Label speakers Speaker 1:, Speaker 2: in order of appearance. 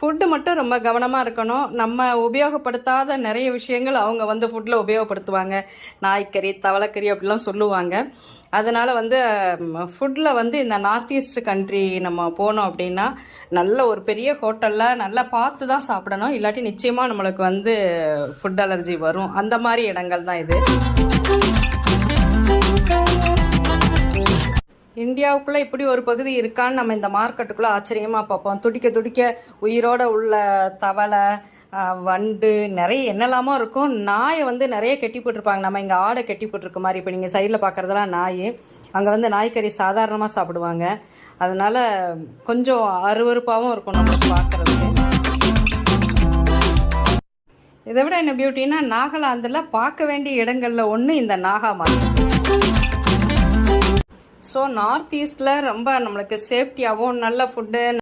Speaker 1: Food மட்டும் ரொம்ப கவனமாக இருக்கணும். நம்ம உபயோகப்படுத்தாத நிறைய விஷயங்கள் அவங்க வந்து ஃபுட்டில் உபயோகப்படுத்துவாங்க. நாய்க்கறி, தவளைக்கறி அப்படிலாம் சொல்லுவாங்க. அதனால் வந்து ஃபுட்டில் வந்து இந்த நார்த் ஈஸ்ட் கண்ட்ரி நம்ம போனோம் அப்படின்னா நல்ல ஒரு பெரிய ஹோட்டலில் நல்லா பார்த்து தான் சாப்பிடணும். இல்லாட்டி நிச்சயமாக நம்மளுக்கு வந்து ஃபுட் அலர்ஜி வரும். அந்த மாதிரி இடங்கள் தான் இது. இந்தியாவுக்குள்ளே இப்படி ஒரு பகுதி இருக்கான்னு நம்ம இந்த மார்க்கெட்டுக்குள்ளே ஆச்சரியமாக பார்ப்போம். துடிக்க துடிக்க உயிரோடு உள்ள தவளை, வண்டு, நிறைய என்னெல்லாமோ இருக்கும். நாயை வந்து நிறைய கெட்டி போட்டிருப்பாங்க. நம்ம இங்கே ஆடை கெட்டி போட்டிருக்க மாதிரி. இப்போ நீங்கள் சைடில் பார்க்குறதெல்லாம் நாய். அங்கே வந்து நாய்க்கறி சாதாரணமாக சாப்பிடுவாங்க. அதனால் கொஞ்சம் அருவருப்பாகவும் இருக்கும் நம்மளுக்கு பார்க்குறதுக்கு. இதை விட என்ன பியூட்டின்னா, நாகாலாந்தில் பார்க்க வேண்டிய இடங்களில் ஒன்று இந்த நாகா மார்க்கெட். ஸோ நார்த் ஈஸ்டில் ரொம்ப நம்மளுக்கு சேஃப்டியாகவும் நல்ல ஃபுட்டு